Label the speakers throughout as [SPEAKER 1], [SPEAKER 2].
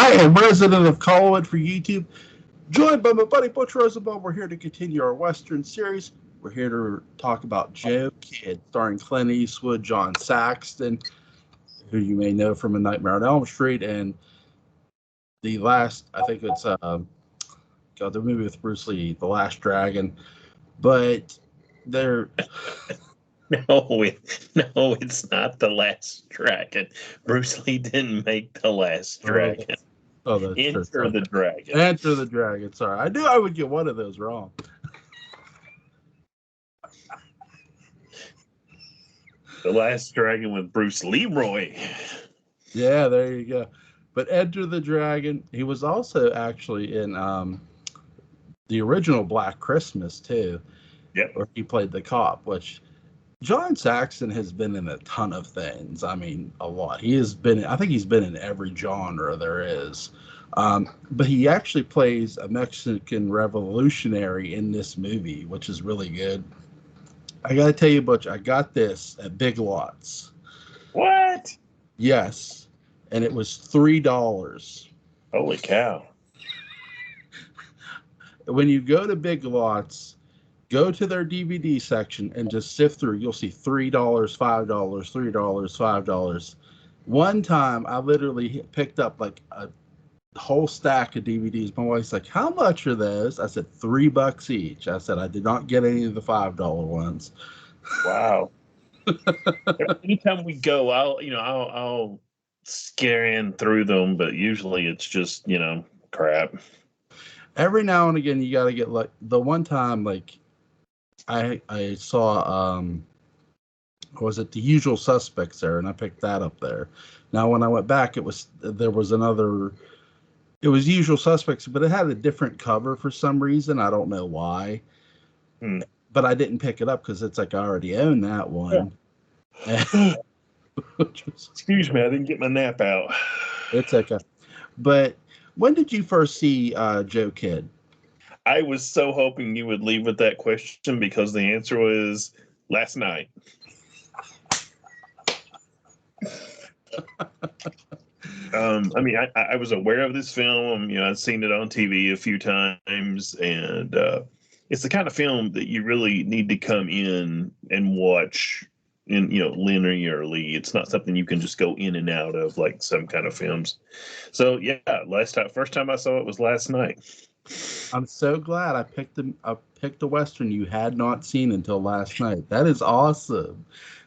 [SPEAKER 1] I am resident of Collinwood for YouTube, joined by my buddy Butch Rosenbalm. We're here to continue our Western series. We're here to talk about Joe Kidd, starring Clint Eastwood, John Saxon, who you may know from A Nightmare on Elm Street, and the last, I think it's the movie with Bruce Lee, The Last Dragon. But they're...
[SPEAKER 2] No, it's not The Last Dragon. Bruce Lee didn't make The Last Dragon.
[SPEAKER 1] Oh, that's
[SPEAKER 2] Enter the Dragon.
[SPEAKER 1] Enter the Dragon. Sorry, I knew I would get one of those wrong.
[SPEAKER 2] The Last Dragon with Bruce Leroy.
[SPEAKER 1] Yeah, there you go. But Enter the Dragon, he was also actually in the original Black Christmas too.
[SPEAKER 2] Yep.
[SPEAKER 1] Where he played the cop, which John Saxon has been in a ton of things. I mean, a lot. I think he's been in every genre there is. But he actually plays a Mexican revolutionary in this movie, which is really good. I got to tell you, Butch, I got this at Big Lots.
[SPEAKER 2] What?
[SPEAKER 1] Yes. And it was $3.
[SPEAKER 2] Holy cow.
[SPEAKER 1] When you go to Big Lots, go to their DVD section and just sift through. You'll see $3, $5, $3, $5. One time, I literally picked up like a whole stack of DVDs. My wife's like, "How much are those?" I said, $3 each. I said, I did not get any of the $5 ones.
[SPEAKER 2] Wow. Anytime we go, I'll scan through them, but usually it's just, crap. Every
[SPEAKER 1] now and again, you got to get like the one time, like I saw, was it The Usual Suspects there, and I picked that up there. Now, when I went back, it was Usual Suspects, but it had a different cover for some reason. I don't know why. But I didn't pick it up because it's like I already own that one.
[SPEAKER 2] Yeah. Excuse me, I didn't get my nap out.
[SPEAKER 1] It's okay. But when did you first see Joe Kidd?
[SPEAKER 2] I was so hoping you would leave with that question because the answer was last night. I was aware of this film. I'd seen it on TV a few times, and it's the kind of film that you really need to come in and watch in, linearly. It's not something you can just go in and out of like some kind of films. So yeah, first time I saw it was last night.
[SPEAKER 1] I'm so glad I picked a Western you had not seen until last night. That is awesome.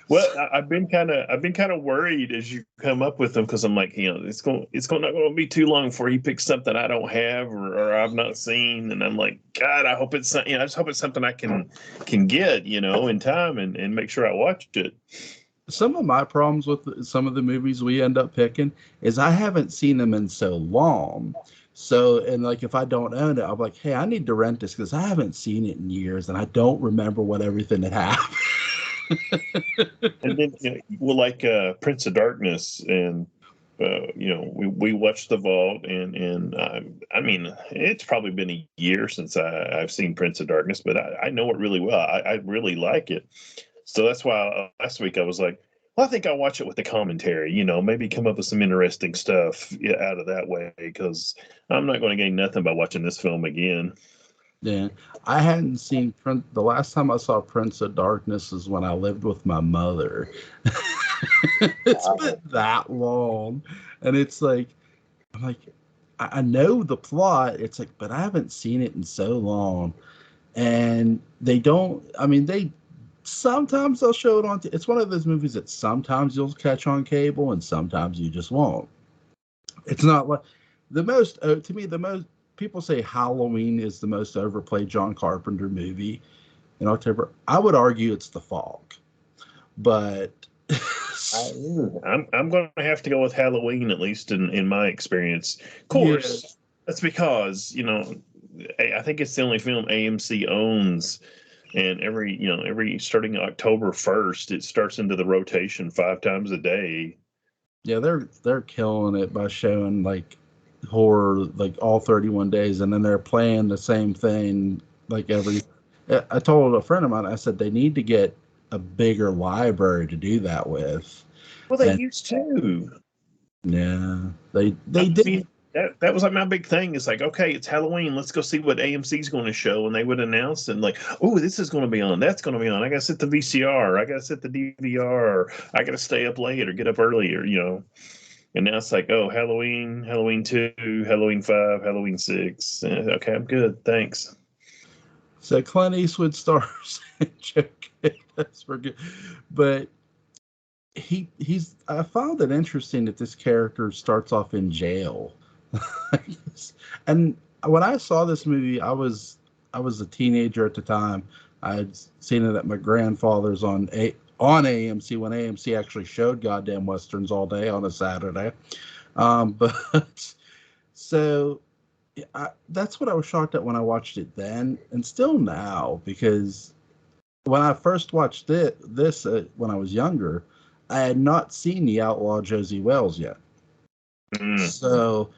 [SPEAKER 2] Well, I've been kind of worried as you come up with them because I'm like, it's not going to be too long before he picks something I don't have or I've not seen, and I'm like, God, I hope it's I just hope it's something I can get in time and make sure I watch it.
[SPEAKER 1] Some of my problems with some of the movies we end up picking is I haven't seen them in so long. So, and like if I don't own it, I'm like, hey, I need to rent this because I haven't seen it in years and I don't remember what everything that happened.
[SPEAKER 2] And then, like Prince of Darkness, and we watched The Vault, and I mean, it's probably been a year since I've seen Prince of Darkness, but I know it really well. I really like it, so that's why last week I was like, well, I think I'll watch it with the commentary. Maybe come up with some interesting stuff out of that way, because I'm not going to gain nothing by watching this film again.
[SPEAKER 1] Yeah, I hadn't seen the last time I saw Prince of Darkness is when I lived with my mother. It's been that long, and it's like, I'm like, I know the plot. It's like, but I haven't seen it in so long, and they don't. I mean, sometimes they'll show it on. It's one of those movies that sometimes you'll catch on cable, and sometimes you just won't. It's not like the most to me the most. People say Halloween is the most overplayed John Carpenter movie in October. I would argue it's The Fog, but
[SPEAKER 2] I'm going to have to go with Halloween, at least in my experience. Of course, That's because I think it's the only film AMC owns, and every starting October 1st, it starts into the rotation 5 times a day.
[SPEAKER 1] Yeah, they're killing it by showing like horror like all 31 days, and then they're playing the same thing like every. I told a friend of mine, I said they need to get a bigger library to do that with.
[SPEAKER 2] Well, they used to.
[SPEAKER 1] Yeah, they did.
[SPEAKER 2] that was like my big thing. It's like, okay, it's Halloween. Let's go see what AMC's going to show. And they would announce and like, oh, this is going to be on. That's going to be on. I got to set the VCR. I got to set the DVR. I got to stay up late or get up earlier, And now it's like, oh, Halloween, Halloween 2, Halloween 5, Halloween 6. Okay, I'm good. Thanks.
[SPEAKER 1] So Clint Eastwood stars in Joker. That's for good. But I found it interesting that this character starts off in jail. And when I saw this movie, I was a teenager at the time. I had seen it at my grandfather's on AMC when AMC actually showed goddamn westerns all day on a Saturday. But so that's what I was shocked at when I watched it then, and still now, because when I first watched this when I was younger, I had not seen the outlaw Josie Wells yet. So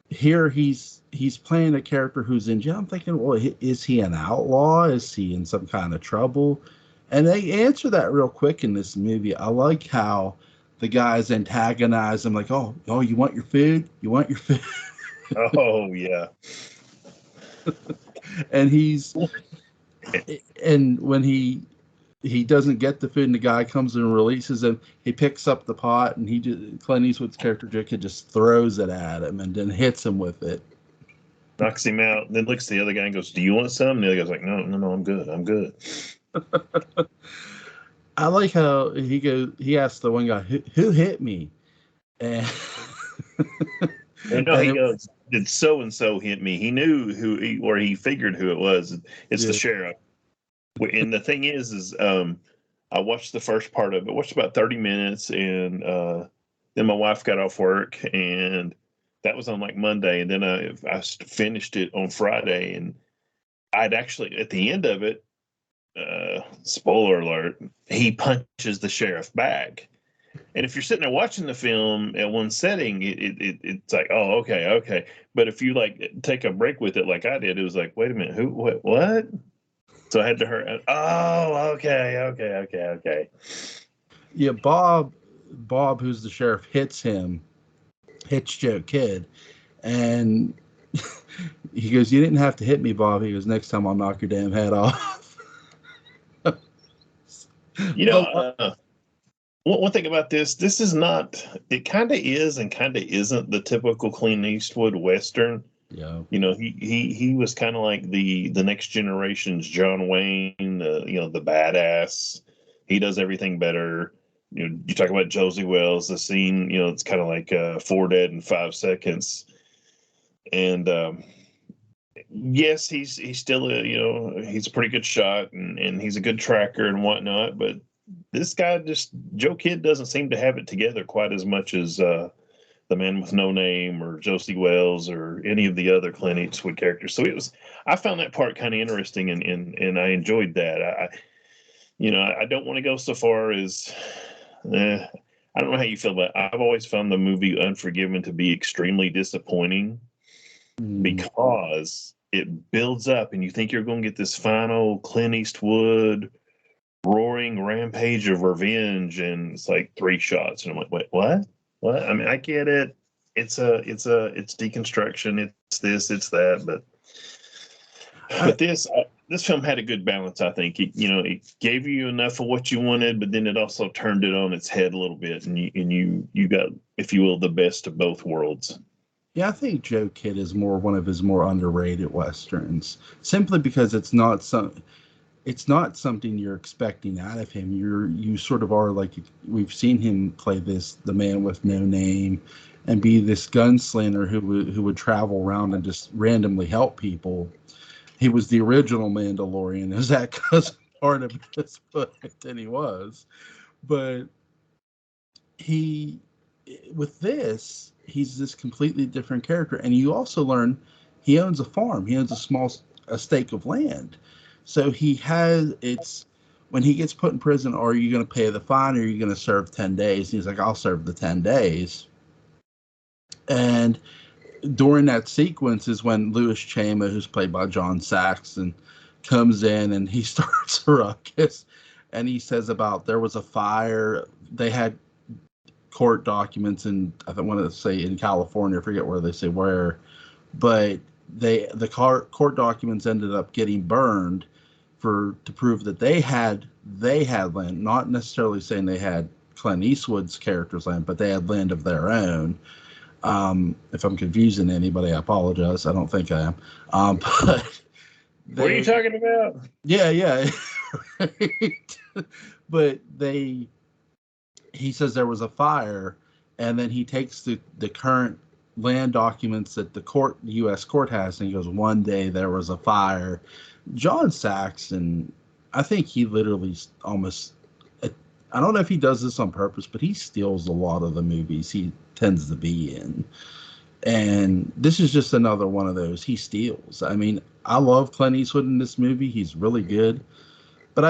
[SPEAKER 1] here he's playing a character who's in jail. I'm thinking, well, is he an outlaw? Is he in some kind of trouble? And they answer that real quick in this movie. I like how the guys antagonize him, like, oh, you want your food? You want your food?
[SPEAKER 2] Oh yeah.
[SPEAKER 1] And when he doesn't get the food and the guy comes and releases him, he picks up the pot and Clint Eastwood's character Jacob just throws it at him and then hits him with it.
[SPEAKER 2] Knocks him out, then looks at the other guy and goes, "Do you want some?" And the other guy's like, No, I'm good.
[SPEAKER 1] I like how he asked the one guy, who hit me? And
[SPEAKER 2] he goes, "Did so and so hit me?" He knew or he figured who it was. It's the sheriff. And the thing is I watched the first part of it, watched about 30 minutes, and then my wife got off work, and that was on like Monday, and then I finished it on Friday, and I'd actually, at the end of it, spoiler alert, he punches the sheriff back. And if you're sitting there watching the film at one setting, it's like, oh, okay. But if you like take a break with it like I did, it was like, wait a minute, what? So I had to hurry. Oh, okay.
[SPEAKER 1] Yeah, Bob, who's the sheriff, hits Joe Kidd, and he goes, "You didn't have to hit me, Bob." He goes, "Next time I'll knock your damn head off."
[SPEAKER 2] One thing about this is not. It kind of is and kind of isn't the typical Clint Eastwood Western.
[SPEAKER 1] Yeah.
[SPEAKER 2] He was kind of like the next generation's John Wayne, the badass. He does everything better. You talk about Josie Wells, the scene, it's kind of like 4 Dead in 5 Seconds. And yes, he's still he's a pretty good shot and he's a good tracker and whatnot. But this guy, Joe Kidd, doesn't seem to have it together quite as much as the Man with No Name or Josie Wells or any of the other Clint Eastwood characters. So I found that part kind of interesting and I enjoyed that. I don't want to go so far as, I don't know how you feel about it. I've always found the movie Unforgiven to be extremely disappointing because it builds up and you think you're going to get this final Clint Eastwood roaring rampage of revenge, and it's like 3 shots. And I'm like, wait, what? What? I mean, I get it. It's deconstruction. It's this, it's that. But this film had a good balance. I think it gave you enough of what you wanted, but then it also turned it on its head a little bit, and you got, if you will, the best of both worlds.
[SPEAKER 1] Yeah, I think Joe Kidd is one of his more underrated westerns, simply because it's not something you're expecting out of him. You sort of are like, we've seen him play the Man with No Name and be this gunslinger who would travel around and just randomly help people. He was the original Mandalorian. Is that because part of this book than he was? But with this, he's this completely different character. And you also learn he owns a farm. He owns a stake of land. So when he gets put in prison, are you going to pay the fine or are you going to serve 10 days? And he's like, I'll serve the 10 days. And during that sequence is when Louis Chama, who's played by John Saxon, comes in and he starts a ruckus. And he says about there was a fire. They had court documents, and I want to say in California, I forget where they say where, but the court documents ended up getting burned to prove that they had land, not necessarily saying they had Clint Eastwood's character's land, but they had land of their own. If I'm confusing anybody, I apologize. I don't think I am. But
[SPEAKER 2] what are you talking about?
[SPEAKER 1] Yeah. But he says there was a fire, and then he takes the current land documents that the U.S. court has, and he goes, one day there was a fire. John Saxon, I think he literally almost, I don't know if he does this on purpose, but he steals a lot of the movies he tends to be in. And this is just another one of those he steals. I mean, I love Clint Eastwood in this movie. He's really good. But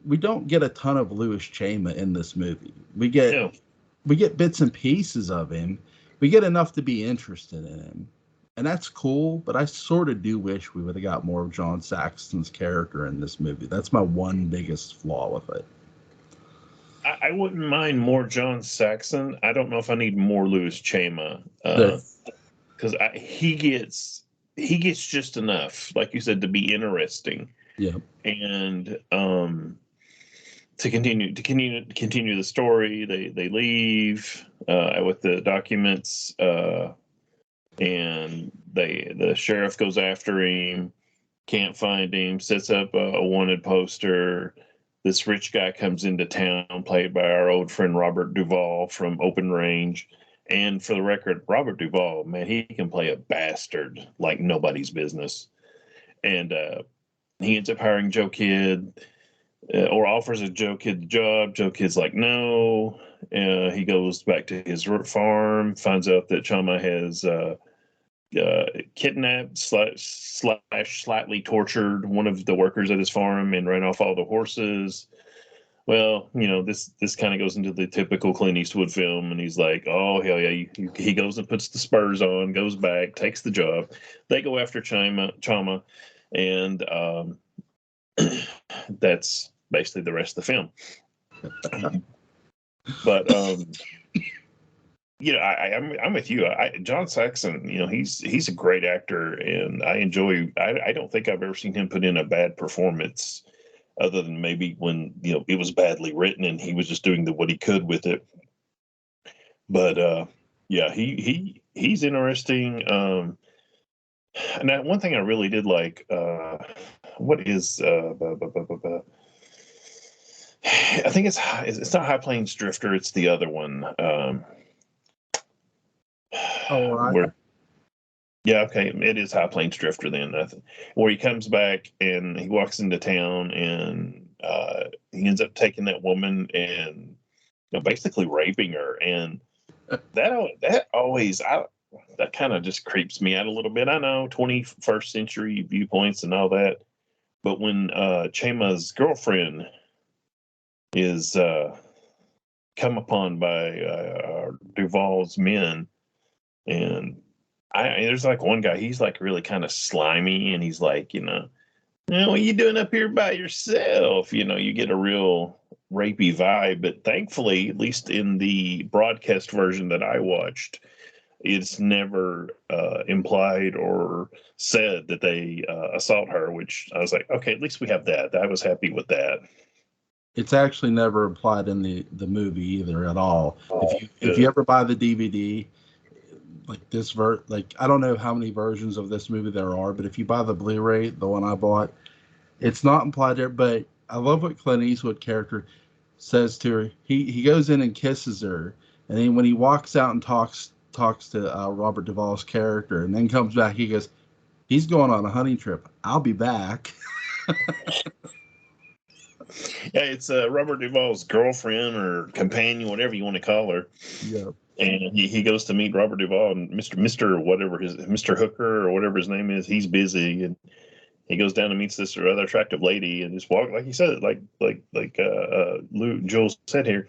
[SPEAKER 1] we don't get a ton of Louis Chama in this movie. We get bits and pieces of him. We get enough to be interested in him. And that's cool, but I sort of do wish we would have got more of John Saxon's character in this movie. That's my one biggest flaw with it.
[SPEAKER 2] I wouldn't mind more John Saxon. I don't know if I need more Louis Chama, because he gets just enough, like you said, to be interesting.
[SPEAKER 1] Yeah,
[SPEAKER 2] and to continue the story. They leave with the documents, and the sheriff goes after him, can't find him, sets up a wanted poster. This rich guy comes into town, played by our old friend Robert Duvall from Open Range. And for the record, Robert Duvall, man, he can play a bastard like nobody's business. And he ends up hiring Joe Kidd, or offers a Joe Kidd the job. Joe Kidd's like, no. He goes back to his farm, finds out that Chama has kidnapped slash slightly tortured one of the workers at his farm and ran off all the horses. Well, this kind of goes into the typical Clint Eastwood film, and he's like, oh, hell yeah. He goes and puts the spurs on, goes back, takes the job. They go after Chama, and that's basically the rest of the film. But I'm with you. John Saxon, he's a great actor, and I enjoy. I don't think I've ever seen him put in a bad performance, other than maybe when it was badly written and he was just doing what he could with it. But yeah, he's interesting. And one thing I really did like, what is I think it's not High Plains Drifter. It's the other one. Yeah, okay. It is High Plains Drifter then. Where he comes back and he walks into town, and he ends up taking that woman and basically raping her. And that always that kind of just creeps me out a little bit. I know 21st century viewpoints and all that, but when Chama's girlfriend is come upon by Duvall's men, and there's like one guy, he's like really kind of slimy, and he's like, what are you doing up here by yourself? You get a real rapey vibe. But thankfully, at least in the broadcast version that I watched, it's never implied or said that they assault her, which I was like, okay, at least we have that. I was happy with that.
[SPEAKER 1] It's actually never implied in the movie either at all. If you ever buy the DVD, like I don't know how many versions of this movie there are, but if you buy the Blu-ray, the one I bought, it's not implied there. But I love what Clint Eastwood character says to her. He goes in and kisses her, and then when he walks out and talks to Robert Duvall's character, and then comes back, he goes, he's going on a hunting trip. I'll be back.
[SPEAKER 2] Yeah, it's Robert Duvall's girlfriend or companion, whatever you want to call her.
[SPEAKER 1] Yeah.
[SPEAKER 2] And he goes to meet Robert Duvall, and Mr. Hooker or whatever his name is, he's busy, and he goes down and meets this rather attractive lady, and just walk, like you said, like Jules said here.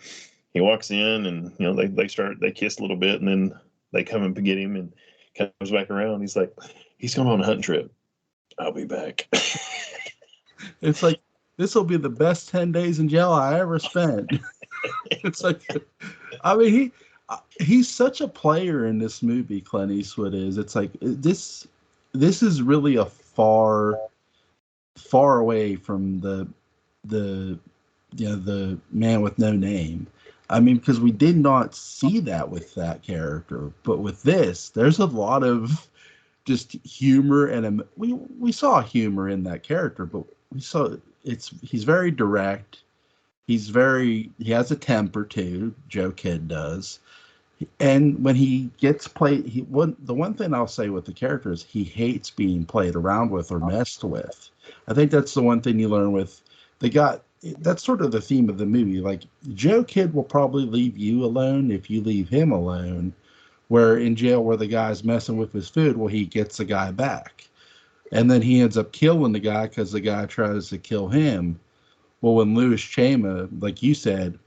[SPEAKER 2] He walks in, and they kiss a little bit, and then they come and get him, and comes back around. He's like, he's going on a hunting trip. I'll be back.
[SPEAKER 1] It's like, this will be the best 10 days in jail I ever spent. It's like, I mean, he's such a player in this movie. Clint Eastwood is. It's like this is really a far away from the the man with no name. I mean, because we did not see that with that character, but with this, there's a lot of just humor and we saw humor in that character, but we saw he's very direct. He has a temper too. Joe Kidd does. And when he gets played, the one thing I'll say with the character is he hates being played around with or messed with. I think that's the one thing you learn with the guy. That's sort of the theme of the movie. Like Joe Kidd will probably leave you alone if you leave him alone. Where in jail, where the guy's messing with his food, well, he gets the guy back, and then he ends up killing the guy because the guy tries to kill him. Well, when Louis Chama, like you said,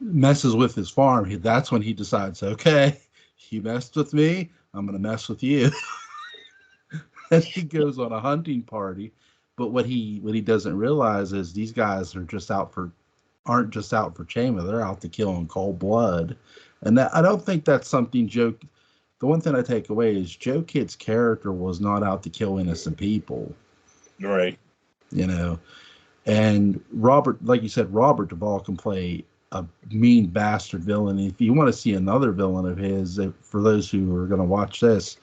[SPEAKER 1] messes with his farm, that's when he decides, okay, you messed with me, I'm going to mess with you. And he goes on a hunting party. But what he doesn't realize is these guys aren't just out for Chama, they're out to kill in cold blood. And that, I don't think that's something Joe. The one thing I take away is Joe Kidd's character was not out to kill innocent people.
[SPEAKER 2] Right.
[SPEAKER 1] You know, and Robert, like you said, Robert Duvall can play a mean bastard villain. If you want to see another villain of his, for those who are going to watch this,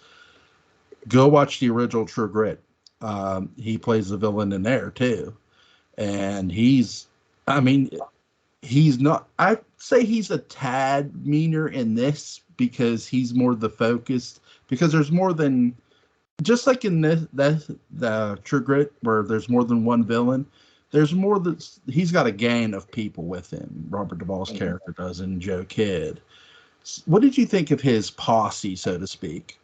[SPEAKER 1] go watch the original True Grit. He plays the villain in there too, and I mean, he's not. I'd say he's a tad meaner in this because he's more the focused. Because there's more than just like in the True Grit where there's more than one villain. There's more that he's got a gang of people with him. Robert Duvall's character does in Joe Kidd. What did you think of his posse, so to speak?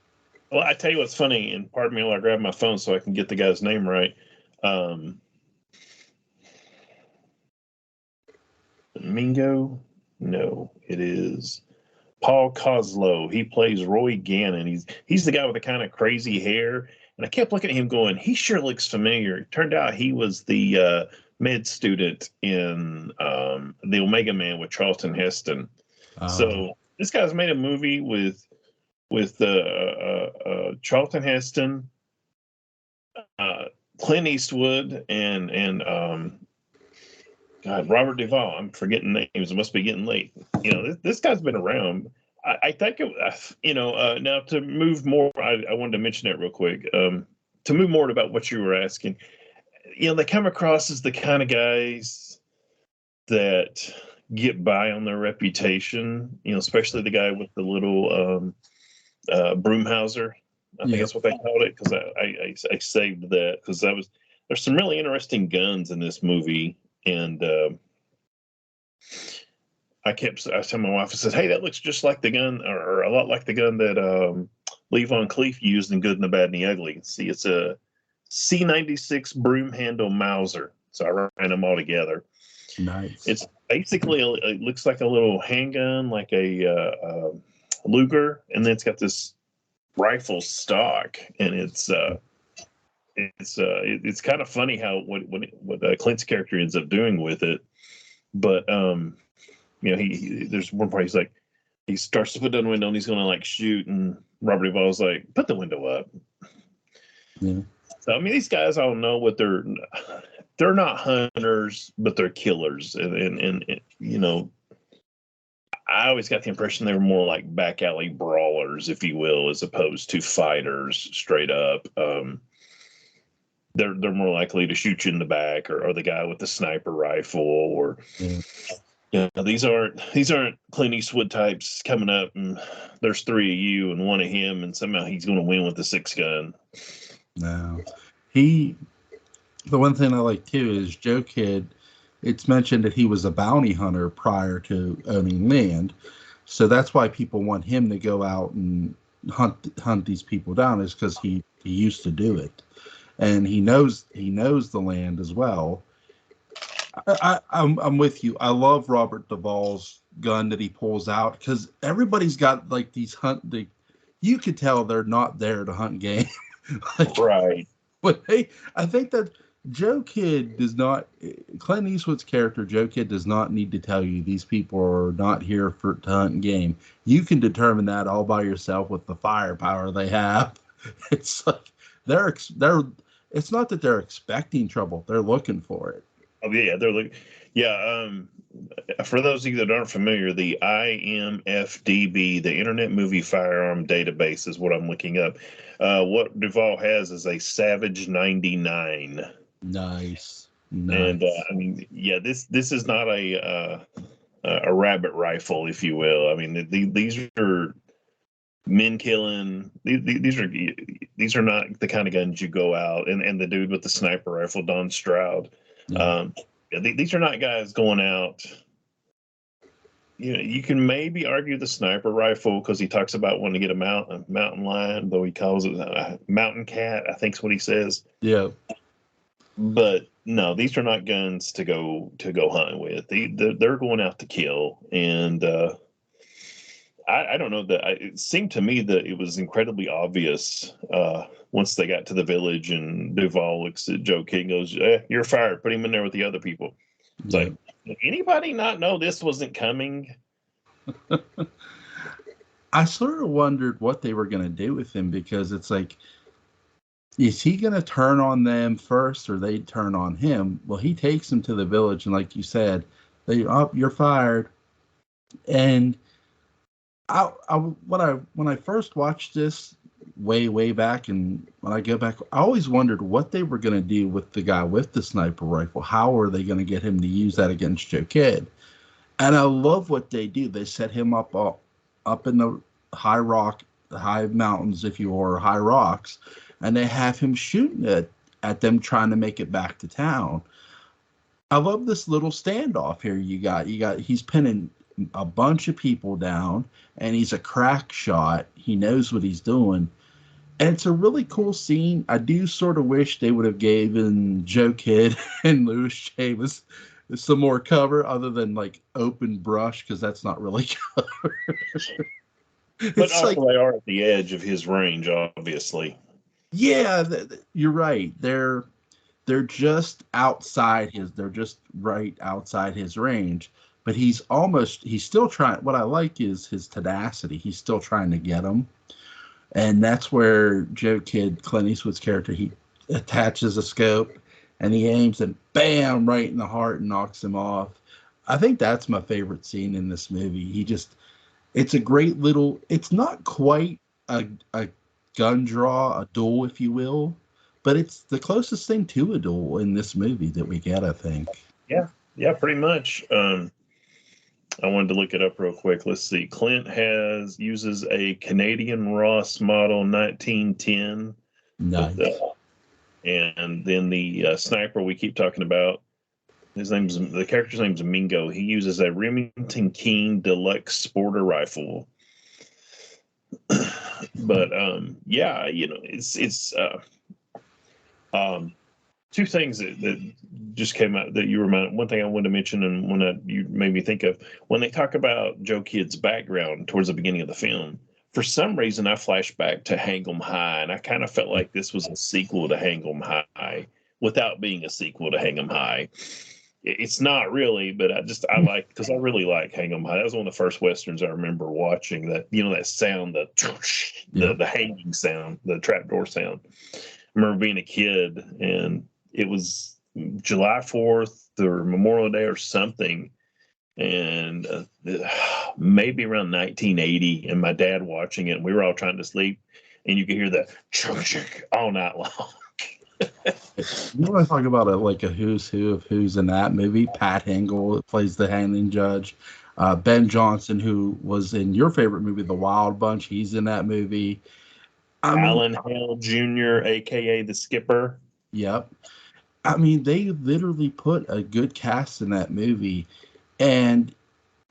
[SPEAKER 2] Well, I tell you what's funny, and pardon me while I grab my phone so I can get the guy's name right. Mingo? No, it is Paul Coslow. He plays Roy Gannon. He's the guy with the kind of crazy hair. And I kept looking at him going, he sure looks familiar. It turned out he was the med student in the Omega Man with Charlton Heston. So this guy's made a movie with Charlton Heston, Clint Eastwood, and God, Robert Duvall. I'm forgetting names. It must be getting late. You know, this guy's been around. I think, now to move more, I wanted to mention that real quick. To move more about what you were asking, they come across as the kind of guys that get by on their reputation, especially the guy with the little Broomhauser. I think that's what they called it, because I saved that because there's some really interesting guns in this movie. And I was telling my wife, I said, hey, that looks just like the gun, or a lot like the gun that Lee Von Cleef used in Good and the Bad and the Ugly. See, it's a C96 broom handle Mauser. So I ran them all together.
[SPEAKER 1] Nice.
[SPEAKER 2] It's basically, it looks like a little handgun, like a Luger, and then it's got this rifle stock, and it's kind of funny how what Clint's character ends up doing with it. But he there's one part he's like, he starts to put down the window and he's going to like shoot, and Robert Duvall's like, put the window up.
[SPEAKER 1] Yeah.
[SPEAKER 2] So I mean, these guys all know what they're not hunters, but they're killers, and I always got the impression they were more like back alley brawlers, if you will, as opposed to fighters straight up. They're more likely to shoot you in the back, or the guy with the sniper rifle, or these aren't Clint Eastwood types coming up and there's three of you and one of him, and somehow he's going to win with the 6-gun.
[SPEAKER 1] No, the one thing I like too is Joe Kidd. It's mentioned that he was a bounty hunter prior to owning land, so that's why people want him to go out and hunt these people down, is because he used to do it. And he knows the land as well. I'm with you. I love Robert Duvall's gun that he pulls out, because everybody's got like these you could tell they're not there to hunt game.
[SPEAKER 2] Right.
[SPEAKER 1] But I think that Joe Kidd does not. Clint Eastwood's character, Joe Kidd, does not need to tell you these people are not here to hunt game. You can determine that all by yourself with the firepower they have. It's like they're. It's not that they're expecting trouble; they're looking for it.
[SPEAKER 2] Oh yeah, they're like, yeah. For those of you that aren't familiar, the IMFDB, the Internet Movie Firearm Database, is what I'm looking up. What Duvall has is a Savage 99,
[SPEAKER 1] Nice,
[SPEAKER 2] and
[SPEAKER 1] nice.
[SPEAKER 2] I mean, yeah, this is not a rabbit rifle, if you will. I mean, these are men killing. These are not the kind of guns you go out and the dude with the sniper rifle, Don Stroud.
[SPEAKER 1] Yeah.
[SPEAKER 2] Um, these are not guys going out. You know, you can maybe argue the sniper rifle because he talks about wanting to get a mountain lion, though he calls it a mountain cat. I think's what he says.
[SPEAKER 1] Yeah.
[SPEAKER 2] But no, these are not guns to go hunting with. They're going out to kill, and I don't know that it seemed to me that it was incredibly obvious once they got to the village and Duval looks at Joe Kidd and goes, "You're fired. Put him in there with the other people." It's
[SPEAKER 1] Yeah.
[SPEAKER 2] like, did anybody not know this wasn't coming?
[SPEAKER 1] I sort of wondered what they were going to do with him because it's like, is he going to turn on them first or they turn on him? Well, he takes them to the village, and like you said, you're fired. And when I first watched this way back, and when I go back, I always wondered what they were going to do with the guy with the sniper rifle. How are they going to get him to use that against Joe Kidd? And I love what they do. They set him up in the high mountains, if you will, or high rocks, and they have him shooting at them, trying to make it back to town. I love this little standoff here. He's pinning a bunch of people down, and he's a crack shot. He knows what he's doing. And it's a really cool scene. I do sort of wish they would have given Joe Kidd and Louis Chavis some more cover other than like open brush, because that's not really cover.
[SPEAKER 2] But
[SPEAKER 1] It's
[SPEAKER 2] also
[SPEAKER 1] like,
[SPEAKER 2] they are at the edge of his range, obviously.
[SPEAKER 1] yeah, you're right. They're just outside his. They're just right outside his range. But he's still trying. What I like is his tenacity. He's still trying to get him. And that's where Joe Kidd, Clint Eastwood's character, he attaches a scope and he aims and bam, right in the heart and knocks him off. I think that's my favorite scene in this movie. It's a great little, it's not quite a gun draw, a duel, if you will, but it's the closest thing to a duel in this movie that we get, I think.
[SPEAKER 2] Yeah, pretty much. I wanted to look it up real quick. Let's see. Clint uses a Canadian Ross model 1910 with
[SPEAKER 1] Nice.
[SPEAKER 2] and then the sniper we keep talking about. The character's name's Mingo. He uses a Remington King Deluxe Sporter rifle. But yeah, you know, it's two things that just came out that you reminded. One thing I wanted to mention, and you made me think of, when they talk about Joe Kidd's background towards the beginning of the film, for some reason I flashed back to Hang 'em High, and I kind of felt like this was a sequel to Hang 'em High without being a sequel to Hang 'em High. It's not really, but I like, because I really like Hang 'em High. That was one of the first westerns I remember watching. That, you know, that sound, the hanging sound, the trapdoor sound. I remember being a kid, and it was July 4th or Memorial Day or something, and maybe around 1980, and my dad watching it, and we were all trying to sleep, and you could hear that all night long.
[SPEAKER 1] You want to talk about like a who's who of who's in that movie? Pat Hingle plays the hanging judge. Ben Johnson, who was in your favorite movie, The Wild Bunch, he's in that movie. I mean,
[SPEAKER 2] Alan Hale Jr., aka the Skipper.
[SPEAKER 1] yep. I mean, they literally put a good cast in that movie. And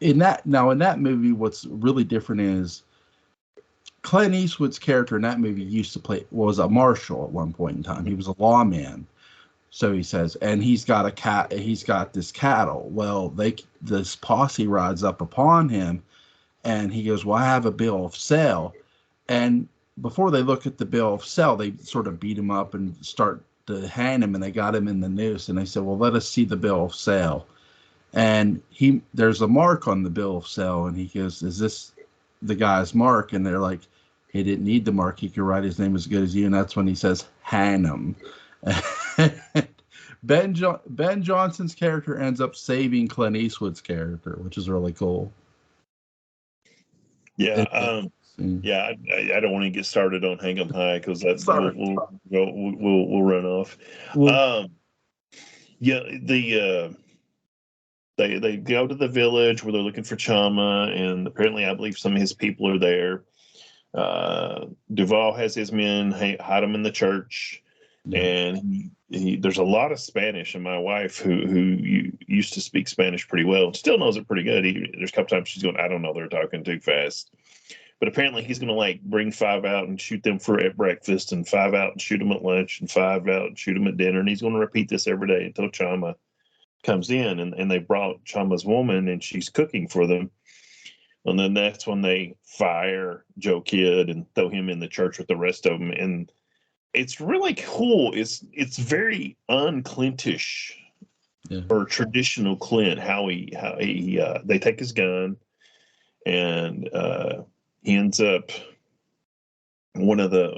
[SPEAKER 1] in that movie, what's really different is Clint Eastwood's character in that movie was a marshal at one point in time. He was a lawman. So he says, and he's got this cattle. Well, this posse rides up upon him, and he goes, "Well, I have a bill of sale." And before they look at the bill of sale, they sort of beat him up and start to hang him, and they got him in the noose, and they said, well, let us see the bill of sale. And there's a mark on the bill of sale, and he goes, is this the guy's mark? And they're like, he didn't need the mark, he could write his name as good as you. And that's when he says hang him. Ben Johnson's character ends up saving Clint Eastwood's character, which is really cool.
[SPEAKER 2] Yeah, yeah. I don't want to get started on Hang 'em High because that's we'll run off. Yeah, they go to the village where they're looking for Chama, and apparently, I believe some of his people are there. Duvall has his men hide him in the church. Yeah. And there's a lot of Spanish, and my wife, who used to speak Spanish pretty well, still knows it pretty good. There's a couple times she's going, I don't know, they're talking too fast. But apparently he's going to like bring 5 out and shoot them at breakfast, and 5 out and shoot them at lunch, and 5 out and shoot them at dinner. And he's going to repeat this every day until Chama comes in. And they brought Chama's woman, and she's cooking for them. And then that's when they fire Joe Kidd and throw him in the church with the rest of them. And it's really cool. It's very un-Clintish, or traditional Clint. How he they take his gun, and he ends up one of the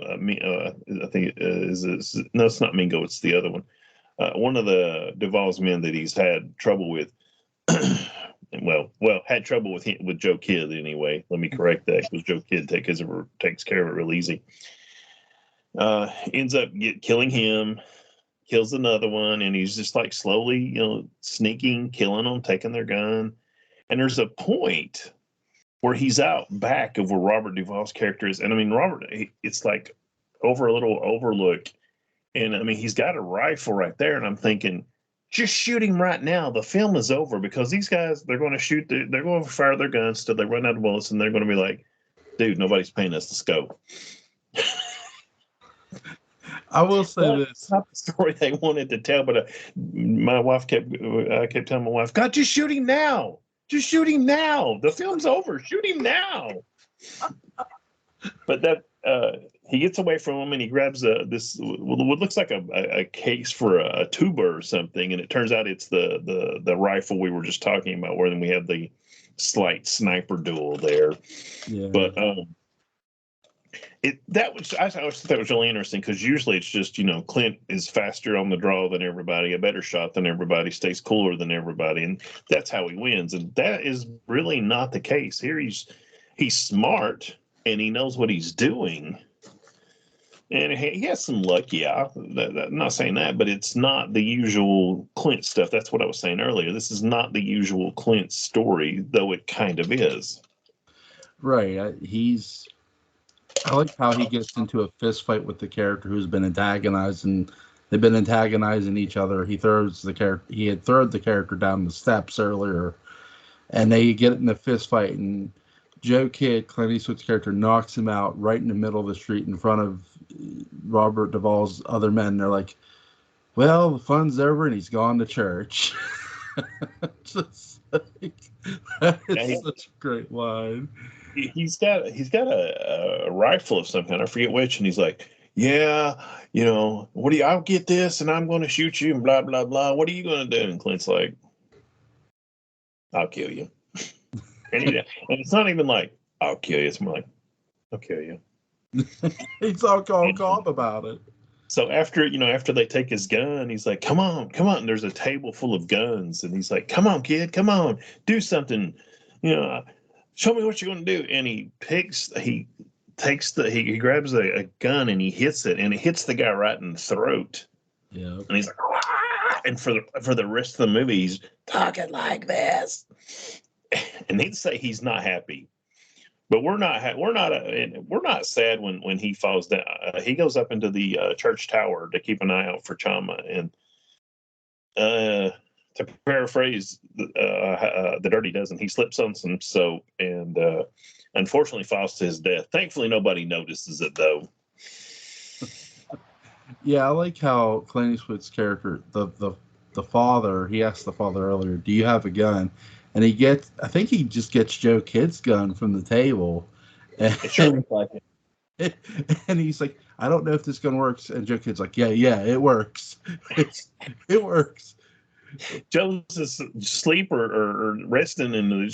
[SPEAKER 2] I think no, it's not Mingo. It's the other one. One of the Duvall's men that he's had trouble with. well, had trouble with Joe Kidd anyway. Let me correct that, because Joe Kidd takes care of it real easy. Ends up killing him, kills another one, and he's just like slowly, sneaking, killing them, taking their gun. And there's a point where he's out back of where Robert Duvall's character is. And I mean, Robert, it's like over a little overlook. And I mean, he's got a rifle right there. And I'm thinking, just shoot him right now. The film is over, because these guys, they're going to they're going to fire their guns till they run out of bullets. And they're going to be like, dude, nobody's paying us to scope.
[SPEAKER 1] I will say this.
[SPEAKER 2] It's not the story they wanted to tell, but my wife I kept telling my wife, God, just shoot him now. Just shoot him now. The film's over. Shoot him now. But that he gets away from him, and he grabs what looks like a case for a tuba or something, and it turns out it's the rifle we were just talking about, where then we have the slight sniper duel there. Yeah. But I always thought that was really interesting, because usually it's just, Clint is faster on the draw than everybody, a better shot than everybody, stays cooler than everybody, and that's how he wins. And that is really not the case here. He's smart, and he knows what he's doing, and he has some luck. Yeah, I'm not saying that, but it's not the usual Clint stuff. That's what I was saying earlier. This is not the usual Clint story, though it kind of is.
[SPEAKER 1] Right. I like how he gets into a fist fight with the character who's been antagonizing. They've been antagonizing each other. He had thrown the character down the steps earlier, and they get in a fist fight. And Joe Kidd, Clint Eastwood's character, knocks him out right in the middle of the street in front of Robert Duvall's other men. They're like, "Well, the fun's over, and he's gone to church." Just like, that is such a great line.
[SPEAKER 2] He's got a rifle of some kind, I forget which, and he's like, yeah, I'll get this, and I'm going to shoot you, and blah, blah, blah. What are you going to do? And Clint's like, I'll kill you. and it's not even like, I'll kill you. It's more like, I'll kill you.
[SPEAKER 1] He's all calm about it.
[SPEAKER 2] So after they take his gun, he's like, come on. And there's a table full of guns, and he's like, come on, kid, come on, do something, show me what you're going to do. And he grabs a gun, and he hits it, and it hits the guy right in the throat. Yeah. And he's like, ah! And for the rest of the movie, he's talking like this. And he'd say he's not happy, but we're not sad when he falls down. He goes up into the church tower to keep an eye out for Chama, and to paraphrase the Dirty Dozen, he slips on some soap and unfortunately falls to his death. Thankfully, nobody notices it, though.
[SPEAKER 1] Yeah, I like how Clint Eastwood's character, the father, he asked the father earlier, do you have a gun? And I think he just gets Joe Kidd's gun from the table.
[SPEAKER 2] It sure looks like it.
[SPEAKER 1] And he's like, I don't know if this gun works. And Joe Kid's like, yeah, it works. It works.
[SPEAKER 2] Joe's asleep or resting, and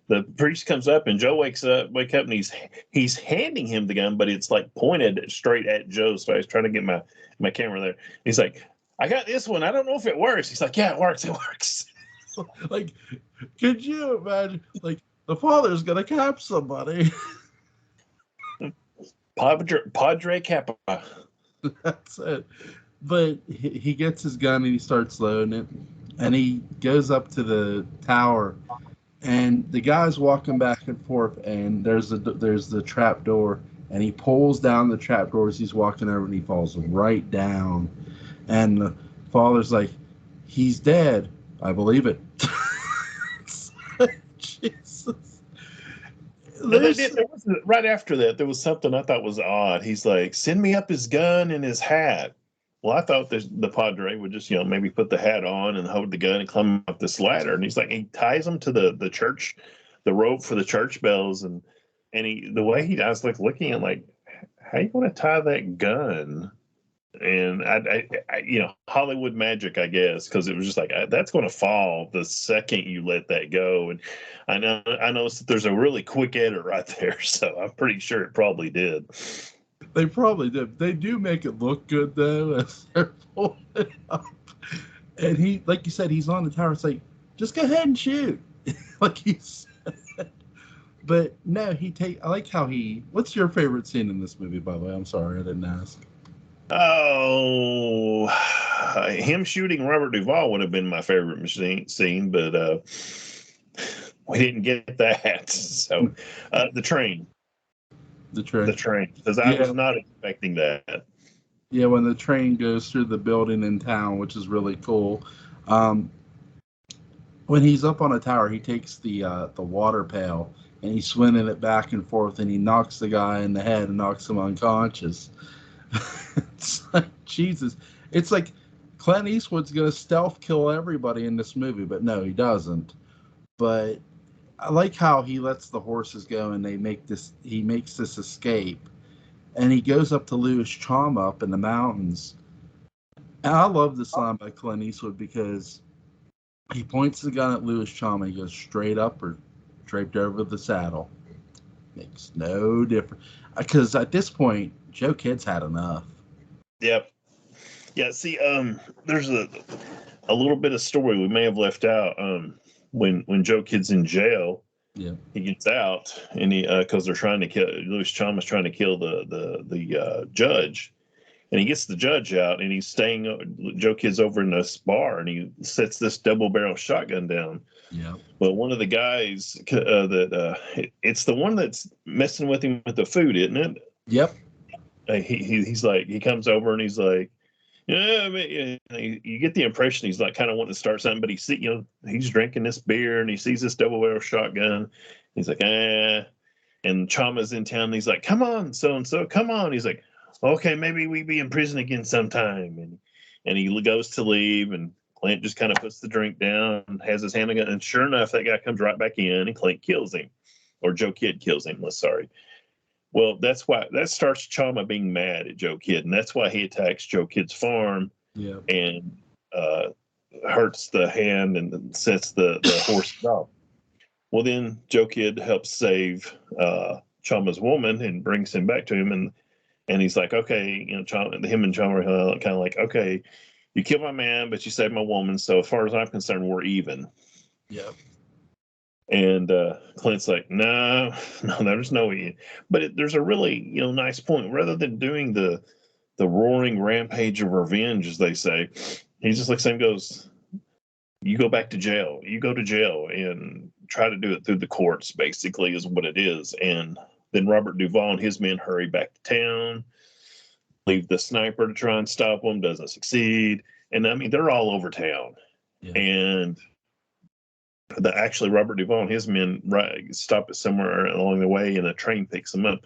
[SPEAKER 2] the priest comes up, and Joe wake up, and he's handing him the gun, but it's like pointed straight at Joe. So I was trying to get my camera there. He's like, I got this one. I don't know if it works. He's like, yeah, it works. It works.
[SPEAKER 1] Like, could you imagine? Like, the father's gonna cap somebody.
[SPEAKER 2] Padre Kappa.
[SPEAKER 1] That's it. But he gets his gun and he starts loading it, and he goes up to the tower, and the guy's walking back and forth, and there's the trap door, and he pulls down the trap door as he's walking over, and he falls right down, and the father's like, he's dead. I believe it. Jesus.
[SPEAKER 2] Right after that, there was something I thought was odd. He's like, send me up his gun and his hat. Well, I thought the Padre would just, maybe put the hat on and hold the gun and climb up this ladder. And he's like, he ties him to the church, the rope for the church bells. And the way I was like looking at like, how you want to tie that gun? And I Hollywood magic, I guess, because it was just like, that's going to fall the second you let that go. And I noticed that there's a really quick edit right there, so I'm pretty sure it probably did.
[SPEAKER 1] They probably did. They do make it look good though, as they're pulling it up. And he, like you said, he's on the tower. It's like, just go ahead and shoot, like he said. But no, I like how he. What's your favorite scene in this movie? By the way, I'm sorry I didn't ask.
[SPEAKER 2] Oh, him shooting Robert Duvall would have been my favorite scene, but we didn't get that. So, the train, because I was not expecting that.
[SPEAKER 1] Yeah, when the train goes through the building in town, which is really cool. When he's up on a tower, he takes the water pail and he's swinging it back and forth, and he knocks the guy in the head and knocks him unconscious. It's like, Jesus. It's like Clint Eastwood's going to stealth kill everybody in this movie, but no, he doesn't. But I like how he lets the horses go and he makes this escape. And he goes up to Louis Chama up in the mountains. And I love this line by Clint Eastwood because he points the gun at Louis Chama. He goes straight up or draped over the saddle. Makes no difference. Because at this point, Joe Kidd's had enough.
[SPEAKER 2] Yep. Yeah, see, there's a little bit of story we may have left out. When Joe Kidd's in jail,
[SPEAKER 1] yeah,
[SPEAKER 2] he gets out, and because they're trying to kill Louis Chama's trying to kill the judge, and he gets the judge out, and he's staying. Joe Kidd's over in this bar, and he sets this double barrel shotgun down.
[SPEAKER 1] Yeah.
[SPEAKER 2] Well, one of the guys it's the one that's messing with him with the food, isn't it?
[SPEAKER 1] Yep.
[SPEAKER 2] He's like, he comes over and he's like, yeah, I mean, you get the impression he's like kind of wanting to start something, but he's drinking this beer and he sees this double barrel shotgun. He's like, and Chama's in town. And he's like, come on, so and so, come on. He's like, okay, maybe we be in prison again sometime. And he goes to leave, and Clint just kind of puts the drink down, and has his hand again, and sure enough, that guy comes right back in, and Clint kills him, or Joe Kidd kills him. Sorry. Well, that starts Chama being mad at Joe Kidd, and that's why he attacks Joe Kidd's farm, and hurts the hand and sets the horse off. Well, then Joe Kidd helps save Chama's woman and brings him back to him, and he's like, okay, him and Chama are kind of like, okay, you killed my man, but you saved my woman, so as far as I'm concerned, we're even.
[SPEAKER 1] Yep.
[SPEAKER 2] And Clint's like, no, there's no way. But there's a really, nice point. Rather than doing the roaring rampage of revenge, as they say, he just looks at him and goes, you go back to jail. You go to jail and try to do it through the courts, basically, is what it is. And then Robert Duvall and his men hurry back to town, leave the sniper to try and stop them, doesn't succeed. And I mean, they're all over town. Yeah. And actually Robert Duvall and his men stop it somewhere along the way, and a train picks them up.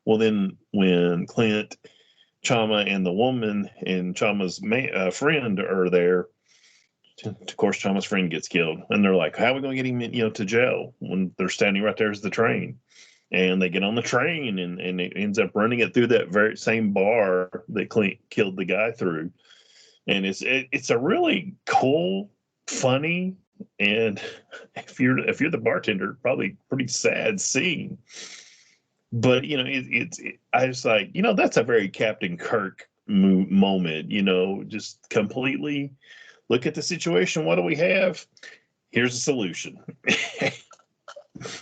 [SPEAKER 2] Well, then when Clint, Chama, and the woman and Chama's friend are there, of course Chama's friend gets killed, and they're like, how are we going to get him to jail when they're standing right there as the train? and they get on the train, and it ends up running it through that very same bar that Clint killed the guy through. And it's a really cool, funny, and if you're the bartender, probably pretty sad scene. But I was like, that's a very Captain Kirk moment. Just completely look at the situation. What do we have? Here's a solution.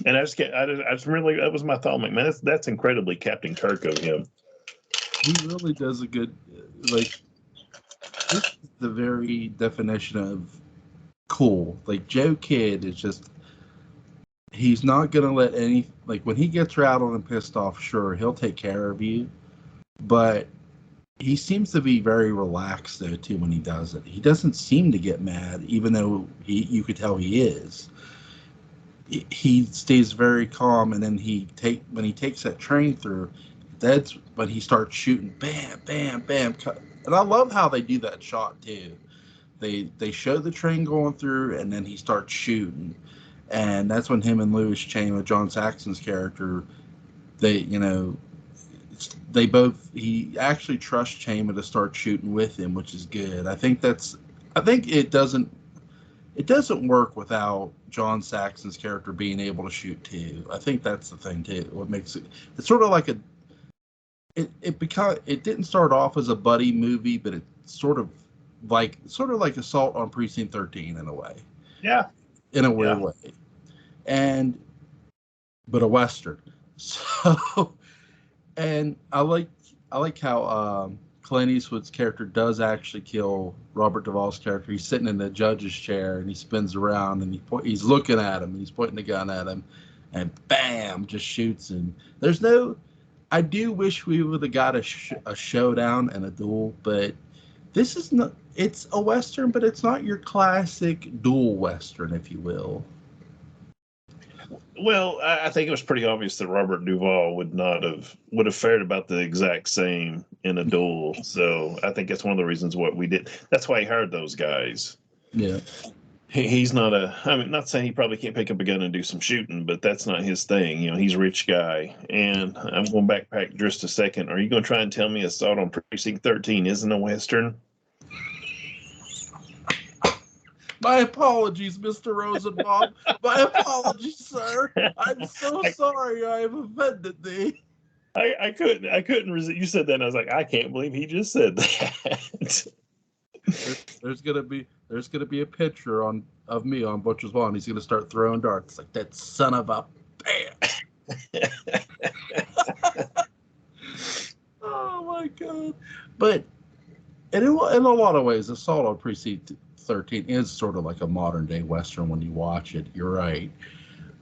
[SPEAKER 2] And I just really, that was my thought. I'm like, man, that's incredibly Captain Kirk of him.
[SPEAKER 1] He really does a good, like, this is the very definition of cool. Like, Joe Kidd is just, he's not going to let any, like, when he gets rattled and pissed off, sure, he'll take care of you. But he seems to be very relaxed, though, too, when he does it. He doesn't seem to get mad, even though you could tell he is. He stays very calm, and then when he takes that train through, that's when he starts shooting, bam, bam, bam. And I love how they do that shot too. They show the train going through, and then he starts shooting, and that's when him and Louis Chama, John Saxon's character, they he actually trusts Chama to start shooting with him, which is good. I think it doesn't work without John Saxon's character being able to shoot too. I think that's the thing too. What makes it's sort of like it didn't start off as a buddy movie, but it's sort of like Assault on Precinct 13 in a way.
[SPEAKER 2] Yeah.
[SPEAKER 1] In a weird way. But a Western. So, and I like how Clint Eastwood's character does actually kill Robert Duvall's character. He's sitting in the judge's chair, and he spins around, and he's looking at him, and he's pointing the gun at him, and bam, just shoots him. I do wish we would have got a showdown and a duel, but this is not. It's a Western, but it's not your classic duel Western, if you will.
[SPEAKER 2] Well, I think it was pretty obvious that Robert Duvall would have fared about the exact same in a duel. So I think that's one of the reasons what we did. That's why he hired those guys.
[SPEAKER 1] Yeah.
[SPEAKER 2] He's not not saying he probably can't pick up a gun and do some shooting, but that's not his thing. He's a rich guy. And I'm going to backpack just a second. Are you going to try and tell me Assault on Precinct 13 isn't a Western?
[SPEAKER 1] My apologies, Mr. Rosenbaum. My apologies, sir. I'm so sorry I have offended thee.
[SPEAKER 2] I couldn't resist. You said that, and I was like, I can't believe he just said that.
[SPEAKER 1] There's gonna be a picture of me on Butch Rosenbalm, and he's gonna start throwing darts like that son of a bam. Oh my god! But in a lot of ways, Assault on Precinct 13 is sort of like a modern day Western when you watch it. You're right.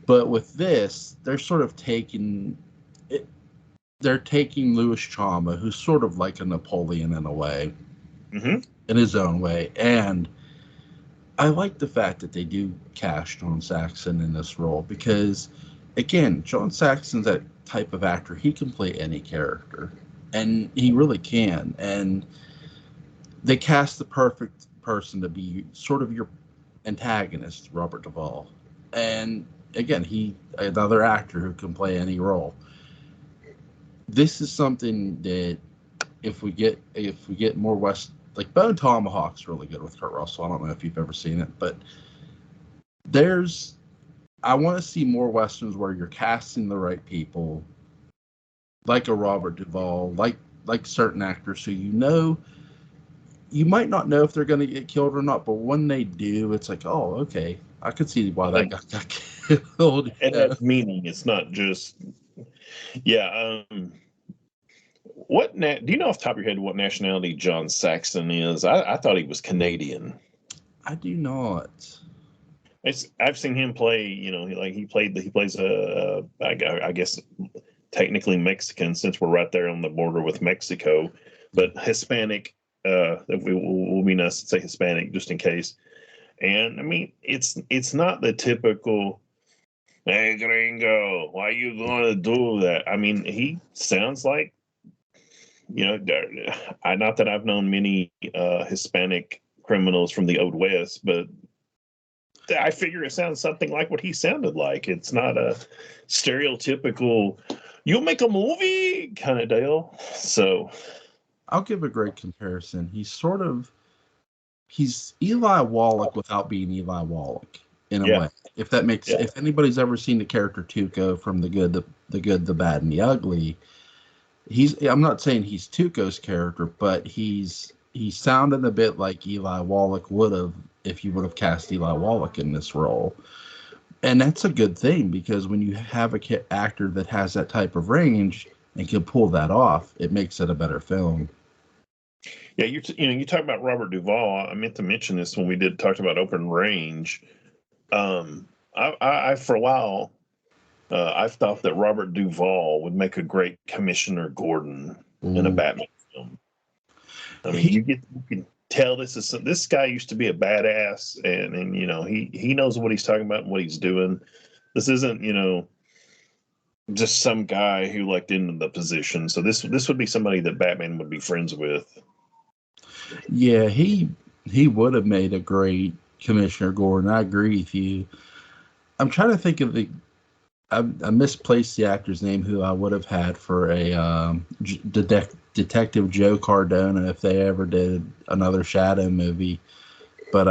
[SPEAKER 1] But with this, they're sort of taking it. They're taking Louis Chama, who's sort of like a Napoleon in a way, in his own way. And I like the fact that they do cast John Saxon in this role because, again, John Saxon's that type of actor. He can play any character, and he really can. And they cast the perfect person to be sort of your antagonist, Robert Duvall. And again, another actor who can play any role. This is something that if we get more like Bone Tomahawk's really good with Kurt Russell. I don't know if you've ever seen it, but I want to see more Westerns where you're casting the right people, like a Robert Duvall, like certain actors who you might not know if they're going to get killed or not, but when they do, it's like, oh, okay, I could see why that guy got killed.
[SPEAKER 2] And that's meaning. It's not just, yeah. Do you know off the top of your head what nationality John Saxon is? I thought he was Canadian.
[SPEAKER 1] I do not.
[SPEAKER 2] I've seen him play. He plays I guess technically Mexican, since we're right there on the border with Mexico, but Hispanic. If we will be nice to say Hispanic just in case. And I mean, it's not the typical, hey gringo, why you gonna do that? I mean, he sounds like, not that I've known many Hispanic criminals from the Old West, but I figure it sounds something like what he sounded like. It's not a stereotypical, you'll make a movie kind of deal. So
[SPEAKER 1] I'll give a great comparison. He's Eli Wallach without being Eli Wallach in a
[SPEAKER 2] yeah,
[SPEAKER 1] way. If anybody's ever seen the character Tuco from the good, the bad, and the ugly, I'm not saying he's Tuco's character, but he's sounded a bit like Eli Wallach would have if you would have cast Eli Wallach in this role. And that's a good thing, because when you have a actor that has that type of range and can pull that off, it makes it a better film.
[SPEAKER 2] Yeah, you talk about Robert Duvall. I meant to mention this when we talked about Open Range. I for a while, I've thought that Robert Duvall would make a great Commissioner Gordon in a Batman film. I mean, you can tell this guy used to be a badass, and he knows what he's talking about and what he's doing. This isn't just some guy who liked into the position. So this would be somebody that Batman would be friends with.
[SPEAKER 1] Yeah, he would have made a great Commissioner Gordon. I agree with you. I'm trying to think of I misplaced the actor's name who I would have had for a Detective Joe Cardona if they ever did another Shadow movie. But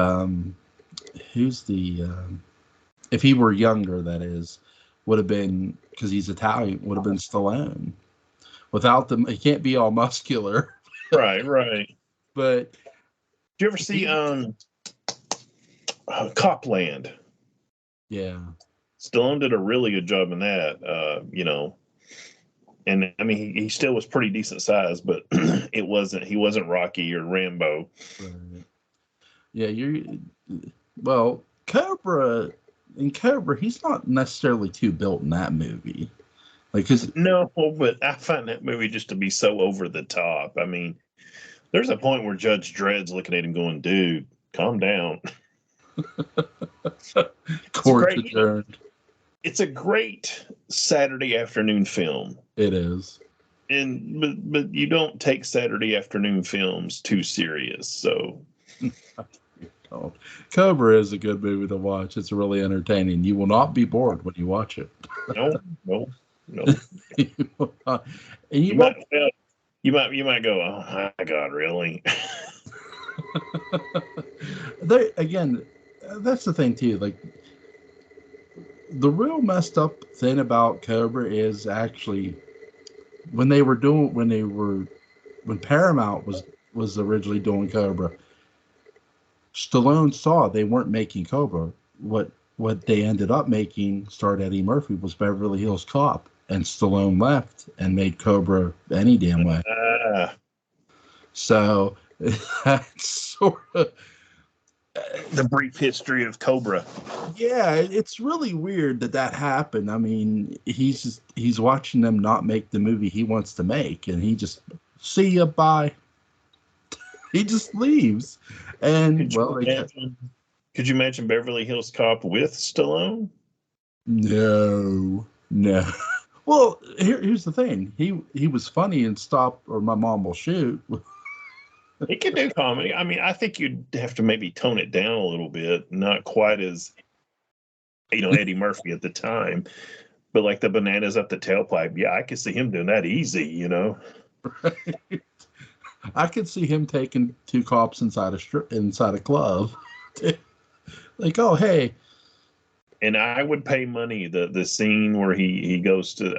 [SPEAKER 1] who's if he were younger, that is, would have been, because he's Italian, would have been Stallone. Without them, he can't be all muscular.
[SPEAKER 2] Right.
[SPEAKER 1] But
[SPEAKER 2] do you ever see Copland?
[SPEAKER 1] Yeah.
[SPEAKER 2] Stallone did a really good job in that, and I mean he still was pretty decent size, but he wasn't Rocky or Rambo.
[SPEAKER 1] Right. Yeah, Cobra, he's not necessarily too built in that movie.
[SPEAKER 2] No, but I find that movie just to be so over the top. I mean, there's a point where Judge Dredd's looking at him going, dude, calm down.
[SPEAKER 1] Court adjourned.
[SPEAKER 2] It's a great Saturday afternoon film.
[SPEAKER 1] It is.
[SPEAKER 2] But you don't take Saturday afternoon films too serious. So
[SPEAKER 1] Cobra is a good movie to watch. It's really entertaining. You will not be bored when you watch it.
[SPEAKER 2] No.
[SPEAKER 1] And you
[SPEAKER 2] might go, oh my God, really?
[SPEAKER 1] Again, that's the thing too. Like, the real messed up thing about Cobra is actually when Paramount was originally doing Cobra, Stallone saw they weren't making Cobra. What they ended up making, starred Eddie Murphy, was Beverly Hills Cop, and Stallone left and made Cobra any damn way. So that's sort of
[SPEAKER 2] the brief history of Cobra.
[SPEAKER 1] Yeah, it's really weird that happened. I mean, he's watching them not make the movie he wants to make, and he just, see ya, bye. He just leaves. And
[SPEAKER 2] could you imagine Beverly Hills Cop with Stallone?
[SPEAKER 1] No. Well, here's the thing. He was funny in Stop or My Mom Will Shoot.
[SPEAKER 2] He could do comedy. I mean, I think you'd have to maybe tone it down a little bit. Not quite as, Eddie Murphy at the time, but like the bananas up the tailpipe. Yeah, I could see him doing that easy,
[SPEAKER 1] Right. I could see him taking two cops inside a club. Like, oh, hey.
[SPEAKER 2] And I would pay money. The scene where he goes to,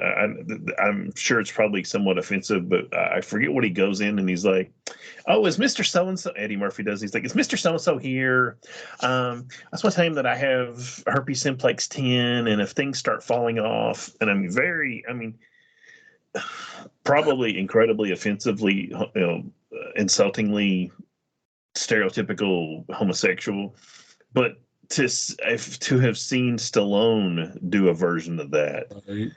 [SPEAKER 2] I'm sure it's probably somewhat offensive, but I forget what he goes in and he's like, oh, is Mr. So-and-so, Eddie Murphy does, he's like, is Mr. So-and-so here? I just want to tell him that I have herpes simplex 10, and if things start falling off, and I'm probably incredibly offensively, insultingly stereotypical homosexual, but to have seen Stallone do a version of that,
[SPEAKER 1] Right.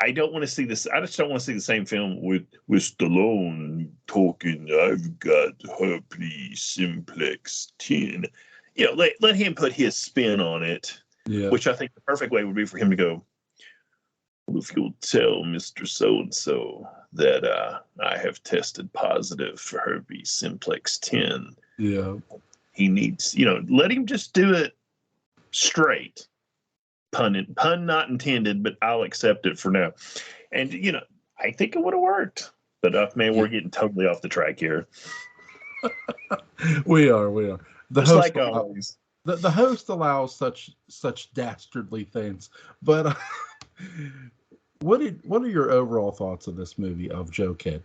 [SPEAKER 2] I don't want to see this. I just don't want to see the same film with Stallone talking, I've got herpes simplex 10. Let him put his spin on it.
[SPEAKER 1] Yeah.
[SPEAKER 2] Which I think the perfect way would be for him to go, well, if you'll tell Mr. So-and-so that I have tested positive for herpes simplex 10.
[SPEAKER 1] Yeah.
[SPEAKER 2] He needs, let him just do it straight. Pun not intended, but I'll accept it for now. And I think it would have worked. But man, we're getting totally off the track here.
[SPEAKER 1] We are. The
[SPEAKER 2] Just
[SPEAKER 1] host
[SPEAKER 2] like always.
[SPEAKER 1] The host allows such dastardly things. But what are your overall thoughts of this movie of Joe Kidd?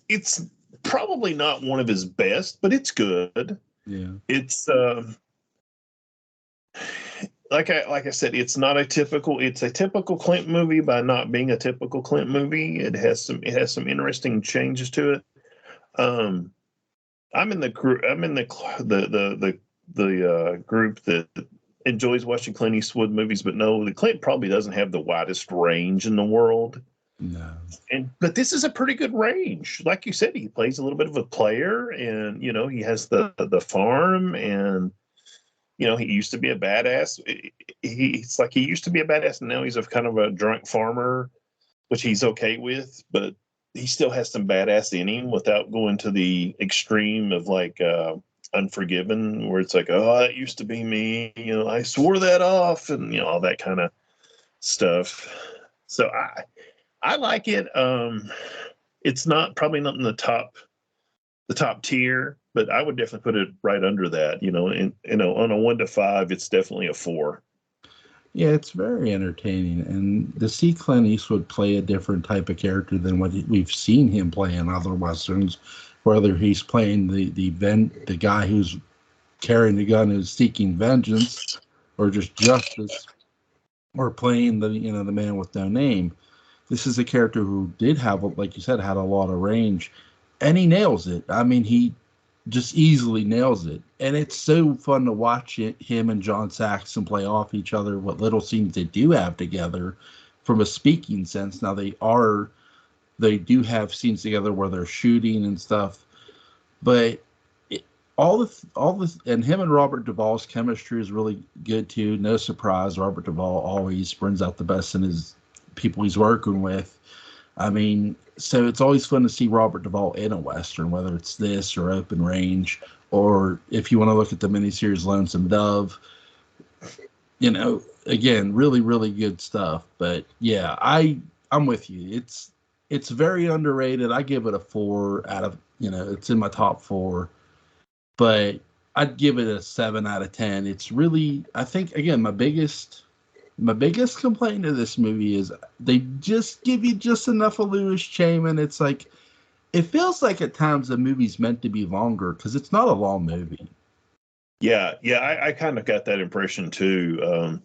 [SPEAKER 2] It's probably not one of his best, but it's good.
[SPEAKER 1] Yeah.
[SPEAKER 2] It's like I said, it's a typical Clint movie by not being a typical Clint movie. It has some interesting changes to it. I'm in the group that enjoys watching Clint Eastwood movies, but no, the Clint probably doesn't have the widest range in the world.
[SPEAKER 1] No.
[SPEAKER 2] But this is a pretty good range. Like you said, he plays a little bit of a player, and he has the farm, and he used to be a badass. It's like he used to be a badass, and now he's a kind of a drunk farmer, which he's okay with, but he still has some badass in him without going to the extreme of like Unforgiven, where it's like, oh, that used to be me. I swore that off, and all that kind of stuff. So I like it. It's probably not in the top tier, but I would definitely put it right under that. On a 1 to 5, it's definitely a 4.
[SPEAKER 1] Yeah, it's very entertaining, and to see Clint Eastwood play a different type of character than what we've seen him play in other westerns, whether he's playing the guy who's carrying the gun who's seeking vengeance, or just justice, or playing the man with no name. This is a character who did have, like you said, had a lot of range, and he nails it. I mean, he just easily nails it, and it's so fun to watch him and John Saxon play off each other. What little scenes they do have together, from a speaking sense. Now they do have scenes together where they're shooting and stuff, but all this, and him and Robert Duvall's chemistry is really good too. No surprise, Robert Duvall always brings out the best in his people he's working with. I mean, so it's always fun to see Robert Duvall in a Western, whether it's this or Open Range, or if you want to look at the miniseries Lonesome Dove. Again, really, really good stuff. But yeah, I'm with you. It's very underrated. I give it a 4 out of, it's in my top 4, but I'd give it a 7 out of 10. It's really, I think, again, my biggest complaint of this movie is they just give you just enough of Louis Chaman. It's like, it feels like at times the movie's meant to be longer because it's not a long movie.
[SPEAKER 2] Yeah, I kind of got that impression too.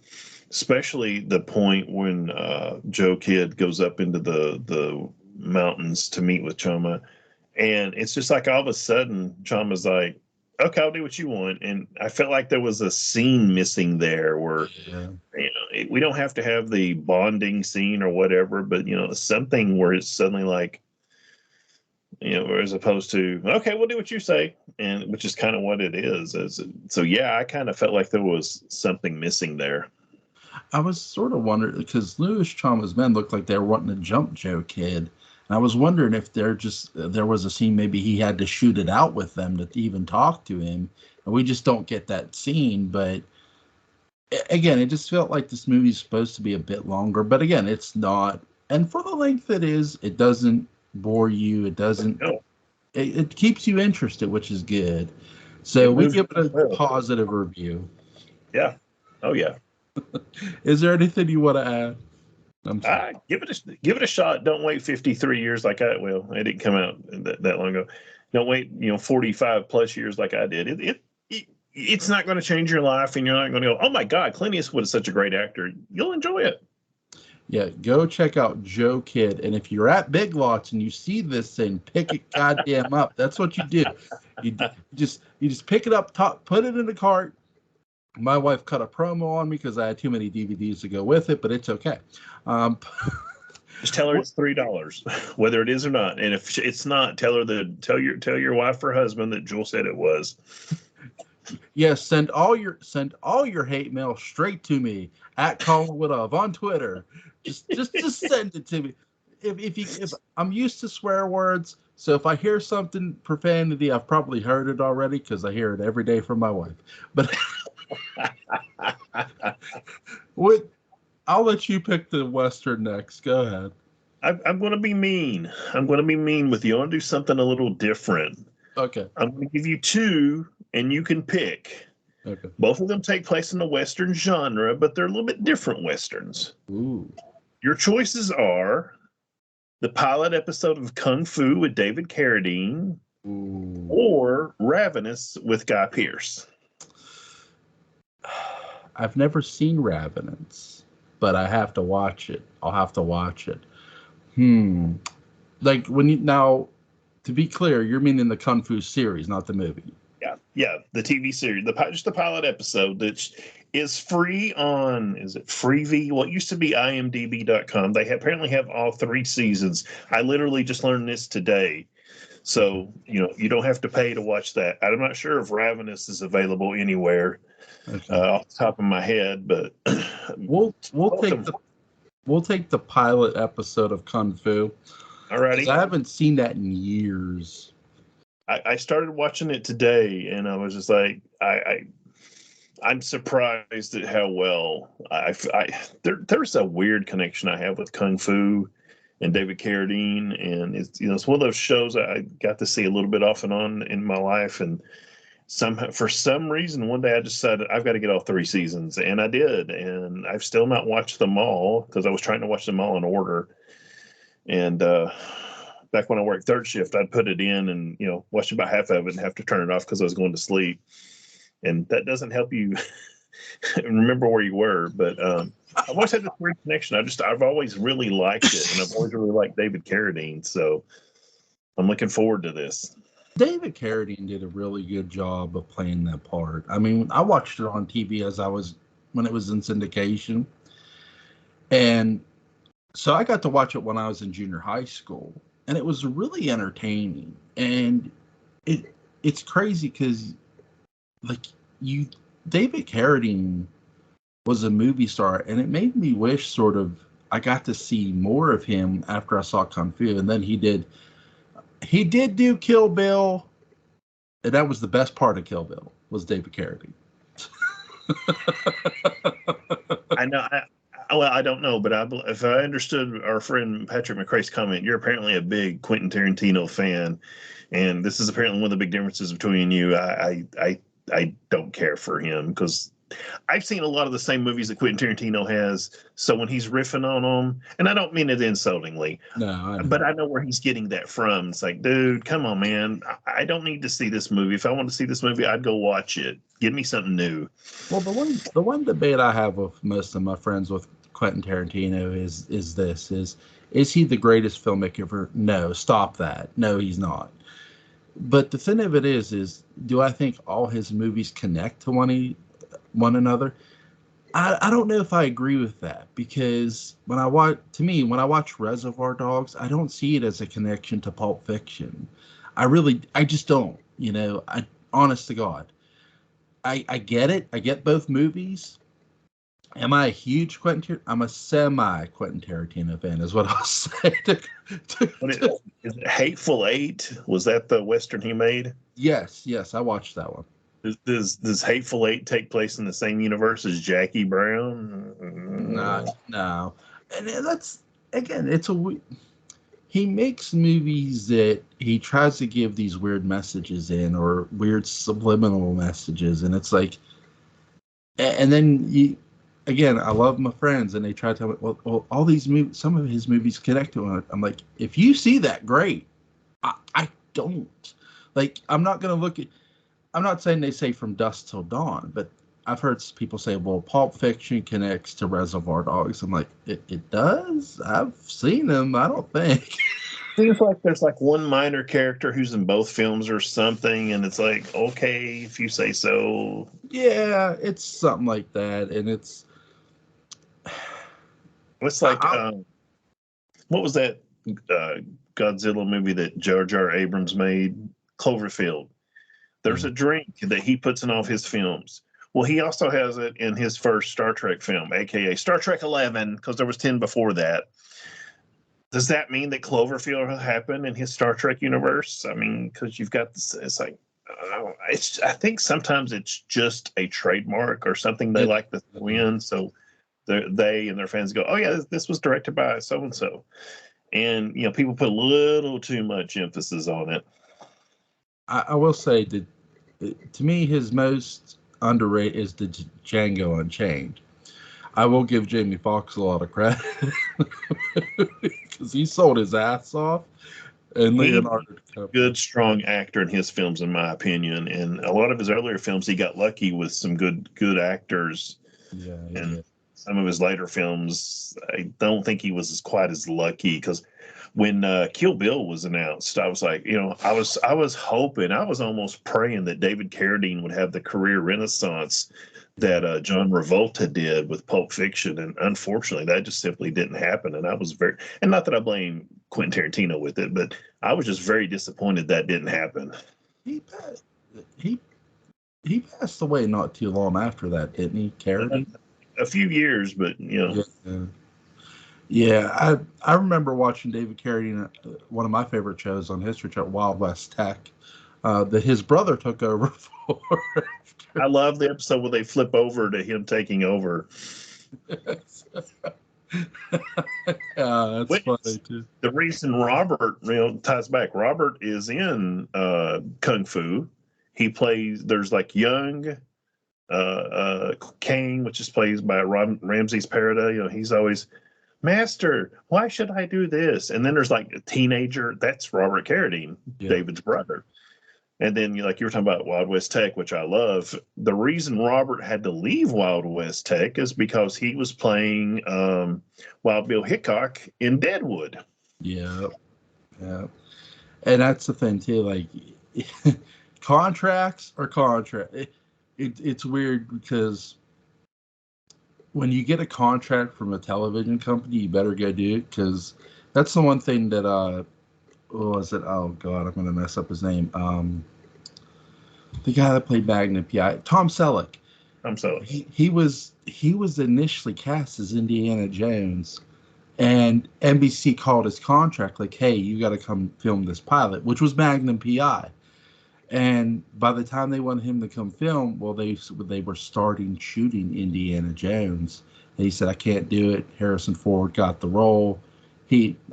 [SPEAKER 2] Especially the point when Joe Kidd goes up into the mountains to meet with Choma, and it's just like all of a sudden Choma's like, okay, I'll do what you want. And I felt like there was a scene missing there where, we don't have to have the bonding scene or whatever, but, something where it's suddenly like, as opposed to, okay, we'll do what you say. And which is kind of what it is. So, yeah, I kind of felt like there was something missing there.
[SPEAKER 1] I was sort of wondering, because Louis Chama's men looked like they were wanting to jump Joe Kidd. And I was wondering if there was a scene maybe he had to shoot it out with them to even talk to him, and we just don't get that scene. But again, it just felt like this movie's supposed to be a bit longer. But again, it's not. And for the length it is, it doesn't bore you. It doesn't.
[SPEAKER 2] No.
[SPEAKER 1] It keeps you interested, which is good. So we give it a positive review.
[SPEAKER 2] Yeah. Oh yeah.
[SPEAKER 1] Is there anything you want to add?
[SPEAKER 2] Give it a shot. Don't wait 53 years like I. Well, it didn't come out that long ago. Don't wait 45 plus years like I did. It's not going to change your life, and you're not going to go, oh my God, Clint Eastwood is such a great actor. You'll enjoy it.
[SPEAKER 1] Yeah, go check out Joe Kidd, and if you're at Big Lots and you see this thing, pick it goddamn up. That's what you do. You just pick it up, put it in the cart. My wife cut a promo on me because I had too many DVDs to go with it, but it's okay.
[SPEAKER 2] Just tell her it's $3, whether it is or not. And if it's not, tell your wife or husband that Joel said it was.
[SPEAKER 1] Yes, send all your hate mail straight to me at Collinwood on Twitter. Just send it to me. If I'm used to swear words, so if I hear something profanity, I've probably heard it already because I hear it every day from my wife. But What? I'll let you pick the Western next. Go ahead.
[SPEAKER 2] I'm going to be mean. I'm going to be mean with you. I want to do something a little different.
[SPEAKER 1] Okay.
[SPEAKER 2] I'm going to give you two, and you can pick.
[SPEAKER 1] Okay.
[SPEAKER 2] Both of them take place in the Western genre, but they're a little bit different Westerns.
[SPEAKER 1] Ooh.
[SPEAKER 2] Your choices are the pilot episode of Kung Fu with David Carradine
[SPEAKER 1] Ooh.
[SPEAKER 2] or Ravenous with Guy Pearce.
[SPEAKER 1] I've never seen Ravenous, but I have to watch it. I'll have to watch it. Like when you now, to be clear, you're meaning the Kung Fu series, not the movie.
[SPEAKER 2] Yeah, the TV series, just the pilot episode that is free on, is it Freevee? What used to be IMDb.com. They apparently have all 3 seasons. I literally just learned this today. So, you don't have to pay to watch that. I'm not sure if Ravenous is available anywhere off the top of my head, but
[SPEAKER 1] we'll take the pilot episode of Kung Fu.
[SPEAKER 2] Alrighty.
[SPEAKER 1] I haven't seen that in years.
[SPEAKER 2] I started watching it today, and I was just like, I'm surprised at how well there's a weird connection I have with Kung Fu and David Carradine, and it's one of those shows I got to see a little bit off and on in my life, and for some reason one day I decided I've got to get all 3 seasons, and I did, and I've still not watched them all because I was trying to watch them all in order, and back when I worked third shift, I'd put it in and, watch about half of it and have to turn it off because I was going to sleep. And that doesn't help you remember where you were. But I've always had this weird connection. I've always really liked it. And I've always really liked David Carradine. So I'm looking forward to this.
[SPEAKER 1] David Carradine did a really good job of playing that part. I mean, I watched it on TV when it was in syndication. And so I got to watch it when I was in junior high school. And it was really entertaining, and it's crazy because David Carradine was a movie star, and it made me wish sort of I got to see more of him after I saw Kung Fu, and then he did do Kill Bill, and that was the best part of Kill Bill was David Carradine.
[SPEAKER 2] I know. Well, I don't know, but if I understood our friend Patrick McRae's comment, you're apparently a big Quentin Tarantino fan, and this is apparently one of the big differences between you. I don't care for him because I've seen a lot of the same movies that Quentin Tarantino has. So when he's riffing on them, and I don't mean it insultingly, but I know where he's getting that from. It's like, dude, come on, man. I don't need to see this movie. If I want to see this movie, I'd go watch it. Give me something new.
[SPEAKER 1] Well, the one debate I have with most of my friends with Quentin Tarantino is he the greatest filmmaker ever? No, stop that. No, he's not. But the thing of it is do I think all his movies connect to one another? I don't know if I agree with that, because when I watch Reservoir Dogs, I don't see it as a connection to Pulp Fiction. I just don't. Honest to God, I get it. I get both movies. Am I a huge I'm a semi Quentin Tarantino fan, is what I'll say.
[SPEAKER 2] Is it Hateful Eight? Was that the Western he made?
[SPEAKER 1] Yes, I watched that one.
[SPEAKER 2] Does Hateful Eight take place in the same universe as Jackie Brown?
[SPEAKER 1] No. And that's, again, he makes movies that he tries to give these weird messages in, or weird subliminal messages, and it's like, and then again, I love my friends, and they try to tell me, well, all these movies, some of his movies connect to it. I'm like, if you see that, great. I don't. Like, I'm not saying they say From Dusk Till Dawn, but I've heard people say, well, Pulp Fiction connects to Reservoir Dogs. I'm like, it does? I've seen them. I don't think.
[SPEAKER 2] Seems like there's like one minor character who's in both films or something, and it's like, okay, if you say so.
[SPEAKER 1] Yeah, it's something like that, and it's
[SPEAKER 2] like, what was that Godzilla movie that Jar Jar Abrams made? Cloverfield. There's a drink that he puts in all of his films. Well, he also has it in his first Star Trek film, aka Star Trek 11, because there was 10 before that. Does that mean that Cloverfield happened in his Star Trek universe? I mean, because you've got this, it's like, I think sometimes it's just a trademark or something they like to win. So they and their fans go, oh yeah, this was directed by so and so, and people put a little too much emphasis on it.
[SPEAKER 1] I will say that to me, his most underrated is the Django Unchained. I will give Jamie Foxx a lot of credit because he sold his ass off, and Leonardo DiCaprio.
[SPEAKER 2] Good, strong actor in his films, in my opinion, and a lot of his earlier films, he got lucky with some good actors.
[SPEAKER 1] Yeah,
[SPEAKER 2] and some of his later films, I don't think he was quite as lucky, because when Kill Bill was announced, I was like, I was hoping, I was almost praying that David Carradine would have the career renaissance that John Travolta did with Pulp Fiction, and unfortunately, that just simply didn't happen. And I was and not that I blame Quentin Tarantino with it, but I was just very disappointed that didn't happen.
[SPEAKER 1] He passed away not too long after that, didn't he, Carradine?
[SPEAKER 2] A few years, but
[SPEAKER 1] Yeah, I remember watching David Carradine, one of my favorite shows on History Channel, Wild West Tech, that his brother took over for.
[SPEAKER 2] I love the episode where they flip over to him taking over.
[SPEAKER 1] That's funny too.
[SPEAKER 2] The reason Robert, ties back. Robert is in Kung Fu. He plays. There's like young Kane, which is played by Ramses Parada. He's always, Master, why should I do this? And then there's like a teenager. That's Robert Carradine, David's brother. And then, like you were talking about Wild West Tech, which I love. The reason Robert had to leave Wild West Tech is because he was playing Wild Bill Hickok in Deadwood.
[SPEAKER 1] Yeah. And that's the thing too. Like, contracts are contract. It's weird because when you get a contract from a television company, you better go do it, because that's the one thing that what was it? Oh God, I'm gonna mess up his name. The guy that played Magnum PI, Tom Selleck. He was initially cast as Indiana Jones, and NBC called his contract like, "Hey, you got to come film this pilot," which was Magnum PI. And by the time they wanted him to come film, well, they were starting shooting Indiana Jones. And he said, "I can't do it." Harrison Ford got the role.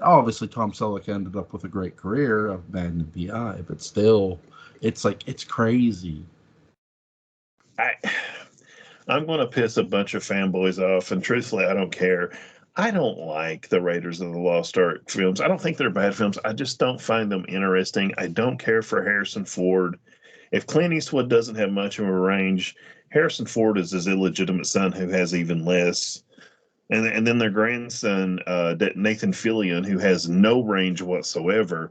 [SPEAKER 1] Obviously, Tom Selleck ended up with a great career of Magnum PI, but still, it's crazy.
[SPEAKER 2] I'm going to piss a bunch of fanboys off, and truthfully, I don't care. I don't like the Raiders of the Lost Ark films. I don't think they're bad films. I just don't find them interesting. I don't care for Harrison Ford. If Clint Eastwood doesn't have much of a range, Harrison Ford is his illegitimate son, who has even less. And then their grandson, Nathan Fillion, who has no range whatsoever.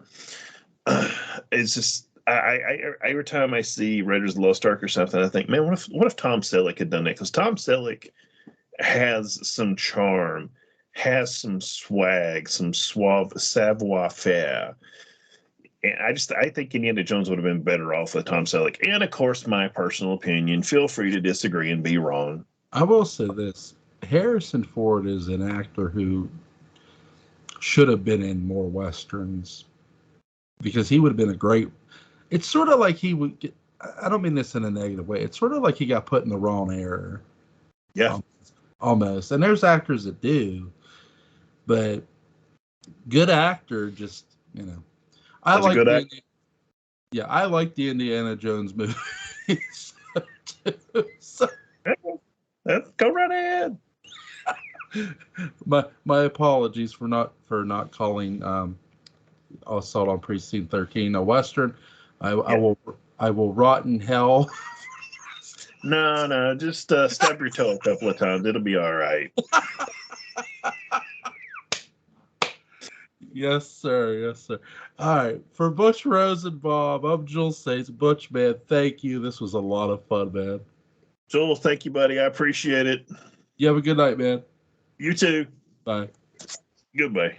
[SPEAKER 2] It's just, every time I see Raiders of the Lost Ark or something, I think, man, what if Tom Selleck had done that? Because Tom Selleck has some charm, has some swag, some savoir-faire. And I think Indiana Jones would have been better off with Tom Selleck. And of course, my personal opinion. Feel free to disagree and be wrong.
[SPEAKER 1] I will say this: Harrison Ford is an actor who should have been in more westerns, because he would have been a great. It's sort of like he would get. I don't mean this in a negative way. It's sort of like he got put in the wrong era.
[SPEAKER 2] Yeah.
[SPEAKER 1] Almost. And there's actors that do, but good actor, just, I like the Indiana Jones movies. So,
[SPEAKER 2] go right ahead.
[SPEAKER 1] My apologies for not calling Assault on Precinct 13 a Western. I will rot in hell.
[SPEAKER 2] No, just stub your toe a couple of times. It'll be all right.
[SPEAKER 1] Yes, sir. All right. For Butch Rosenbalm, I'm Joel Sates. Butch, man, thank you. This was a lot of fun, man.
[SPEAKER 2] Joel, thank you, buddy. I appreciate it.
[SPEAKER 1] You have a good night, man.
[SPEAKER 2] You too.
[SPEAKER 1] Bye.
[SPEAKER 2] Goodbye.